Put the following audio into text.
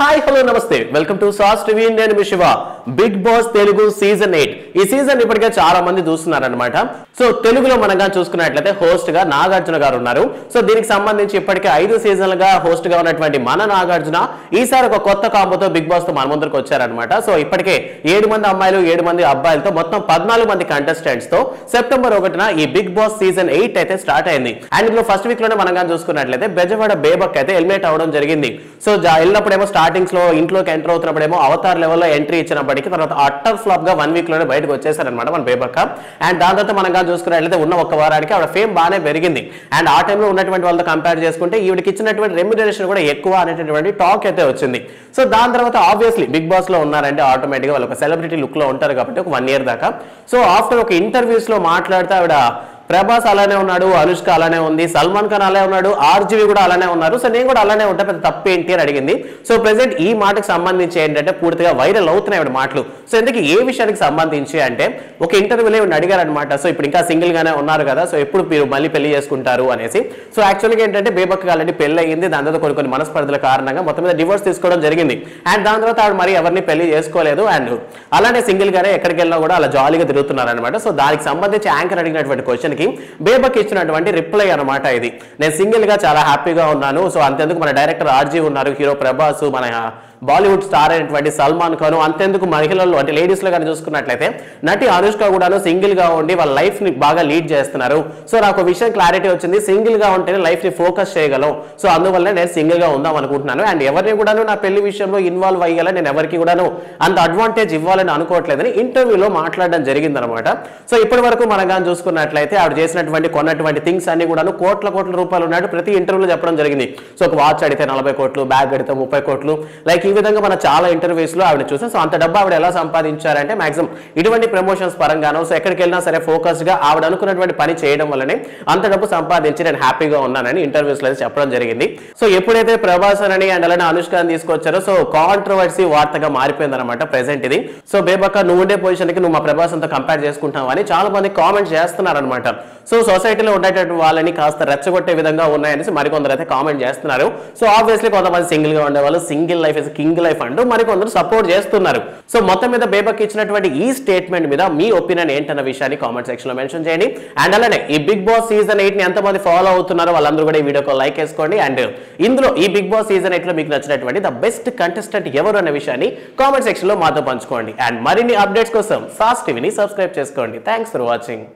Hi hello నమస్తే welcome to సాస్ TV నేను మీ Shiva Bigg Boss Telugu season 8 ఈ సీజన్ ఇప్పటికే చాలా మంది చూస్తున్నారన్నమాట. సో తెలుగులో మనగా చూసుకున్నట్లయితే హోస్ట్ గా నాగార్జున గారు ఉన్నారు. సో దీనికి సంబంధించి ఇప్పటికే 5 సీజన్లుగా హోస్ట్ గా ఉన్నటువంటి మన నాగార్జున ఈసారి ఒక కొత్త కాంబోతో బిగ్ బాస్ తో మన ముందుకు వచ్చారన్నమాట. సో ఇప్పటికే 7 మంది అమ్మాయిలు 7 మంది అబ్బాయిలతో మొత్తం 14 మంది కంటెస్టెంట్స్ తో సెప్టెంబర్ 1న ఈ బిగ్ బాస్ సీజన్ 8 అయితే స్టార్ట్ అయింది. అండ్ ఇందులో ఫస్ట్ వీక్ లోనే మనగా చూసుకున్నట్లయితే బెజవాడ బేబక్ అయితే ఎలిమినేట్ అవడం జరిగింది. సో వెళ్ళినప్పుడేమో స్టార్టింగ్స్ లో ఇంట్లోకి ఎంటర్ అవుతున్నప్పుడేమో అవతార్ లెవెల్లో ఎంట్రీ ఇచ్చినప్పటికీ తర్వాత అట్టర్ ఫ్లాప్ గా 1 వీక్ లోనే బయటకు వచ్చేసారనమాట మన బేబక్క. అండ్ దాని తర్వాత మనగా చూసుకున్నట్లయితే ఉన్న ఒక్క వారానికి ఆవిడ ఫేమ్ బాగానే పెరిగింది. అండ్ ఆ టైంలో ఉన్నటువంటి వాళ్ళతో కంపేర్ చేసుకుంటే ఈవిడికి ఇచ్చినటువంటి రెమ్యునరేషన్ కూడా ఎక్కువ అనేటటువంటి టాక్ అయితే వచ్చింది. సో దాని తర్వాత ఆబ్వియస్లీ బిగ్ బాస్ లో ఉన్నారంటే ఆటోమేటిక్ గా వాళ్ళు ఒక సెలబ్రిటీ లుక్ లో ఉంటారు కాబట్టి ఒక 1 ఇయర్ దాకా. సో ఆఫ్టర్ ఒక ఇంటర్వ్యూస్ లో మాట్లాడితే ఆవిడ ప్రభాస్ అలానే ఉన్నాడు, అనుష్క అలానే ఉంది, సల్మాన్ ఖాన్ అలానే ఉన్నాడు, ఆర్జీవి కూడా అలానే ఉన్నారు, సో నేను కూడా అలానే ఉంటా, పెద్ద తప్పేంటి అని అడిగింది. సో ప్రెసెంట్ ఈ మాటకు సంబంధించి ఏంటంటే పూర్తిగా వైరల్ అవుతున్నాయి ఆవిడ మాటలు. సో ఎందుకు ఏ విషయానికి సంబంధించి అంటే ఒక ఇంటర్వ్యూలో ఇవి అడిగారు అనమాట. సో ఇప్పుడు ఇంకా సింగిల్ గానే ఉన్నారు కదా, సో ఎప్పుడు మీరు మళ్ళీ పెళ్లి చేసుకుంటారు అనేసి. సో యాక్చువల్గా ఏంటంటే బేబక్కి ఆల్రెడీ పెళ్లి అయ్యింది, దాని తర్వాత కొన్ని మనస్పర్ధల కారణంగా మొత్తం మీద డివోర్స్ తీసుకోవడం జరిగింది. అండ్ దాని తర్వాత ఆవిడ మరి ఎవరిని పెళ్లి చేసుకోలేదు. అండ్ అలానే సింగిల్ గానే ఎక్కడికి వెళ్ళినా కూడా అలా జాలీగా తిరుగుతున్నారు అనమాట. సో దానికి సంబంధించి యాంకర్ అడిగినటువంటి క్వశ్చన్ బేబక్ ఇచ్చినటువంటి రిప్లై అనమాట ఇది. నేను సింగిల్ గా చాలా హ్యాపీగా ఉన్నాను. సో అంతెందుకు మన డైరెక్టర్ ఆర్జీ ఉన్నారు, హీరో ప్రభాస్, మన బాలీవుడ్ స్టార్ అయినటువంటి సల్మాన్ ఖాన్, అంతెందుకు మహిళల్లో అంటే లేడీస్ లో కానీ చూసుకున్నట్లయితే నటి అనుష్క కూడాను సింగిల్ గా ఉండి వాళ్ళ లైఫ్ ని బాగా లీడ్ చేస్తున్నారు. సో నాకు విషయం క్లారిటీ వచ్చింది, సింగిల్ గా ఉంటేనే లైఫ్ ని ఫోకస్ చేయగలం. సో అందువల్ల నేను సింగిల్ గా ఉందాం అనుకుంటున్నాను. అండ్ ఎవరిని కూడాను నా పెళ్లి విషయంలో ఇన్వాల్వ్ అయ్యేలా నేను ఎవరికి కూడాను అంత అడ్వాంటేజ్ ఇవ్వాలని అనుకోవట్లేదని ఇంటర్వ్యూలో మాట్లాడడం జరిగింది అనమాట. సో ఇప్పటి వరకు మనం కానీ చూసుకున్నట్లయితే ఆవిడ చేసినటువంటి కొన్నటువంటి థింగ్స్ అన్ని కూడా కోట్ల రూపాయలు ఉన్నట్టు ప్రతి ఇంటర్వ్యూలో చెప్పడం జరిగింది. సో ఒక వాచ్ అడితే 40 కోట్లు, బ్యాగ్ అడితే 30 కోట్లు, లైక్ ఈ విధంగా మన చాలా ఇంటర్వ్యూస్ లో ఆవిడ చూసాం. సో అంత డబ్బు ఆవిడ ఎలా సంపాదించారంటే మాక్సిమం ఇటువంటి ప్రమోషన్స్ పరంగానో సో ఎక్కడికి వెళ్ళినా సరే ఫోకస్ గా ఆవిడ అనుకున్నటువంటి పని చేయడం వల్లనే అంత డబ్బు సంపాదించి నేను హ్యాపీగా ఉన్నానని ఇంటర్వ్యూస్ లో చెప్పడం జరిగింది. సో ఎప్పుడైతే ప్రభాస్ అని అండ్ అలానే అనుష్కని తీసుకొచ్చారో సో కాంట్రవర్సీ వార్తగా మారిపోయింది అనమాట ప్రెసెంట్ ఇది. సో బేబక్క నువ్వు ఉండే పొజిషన్ కి నువ్వు మా ప్రభాస్ అంతా కంపేర్ చేసుకుంటావు అని చాలా మంది కామెంట్స్ చేస్తున్నారు అనమాట. సో సొసైటీలో ఉండేటటువంటి వాళ్ళని కాస్త రెచ్చగొట్టే విధంగా ఉన్నాయని మరికొందరు అయితే కామెంట్ చేస్తున్నారు. సో ఆబ్వియస్లీ కొంతమంది సింగిల్ గా ఉండేవాళ్ళు single life is king life అంటూ మరికొందరు సపోర్ట్ చేస్తున్నారు. సో మొత్తం మీద బేబక్ ఇచ్చినటువంటి ఈ స్టేట్మెంట్ మీద మీ ఒపీనియన్ ఏంటన్న విషయాన్ని కామెంట్ సెక్షన్ లో మెన్షన్ చేయండి. అండ్ అలానే ఈ బిగ్ బాస్ సీజన్ 8 ని ఎంతమంది ఫాలో అవుతున్నారో వాళ్ళందరూ కూడా ఈ వీడియోకి లైక్ వేసుకోండి. అండ్ ఇందులో ఈ బిగ్ బాస్ సీజన్ 8 లో మీకు నచ్చినటువంటి ద బెస్ట్ కంటెస్టెంట్ ఎవరు అనే విషయాన్ని కామెంట్ సెక్షన్ లో మాతో పంచుకోండి. అండ్ మరిన్ని అప్డేట్స్ కోసం సాస్ టీవీని సబ్స్క్రైబ్ చేసుకోండి. Thanks for watching.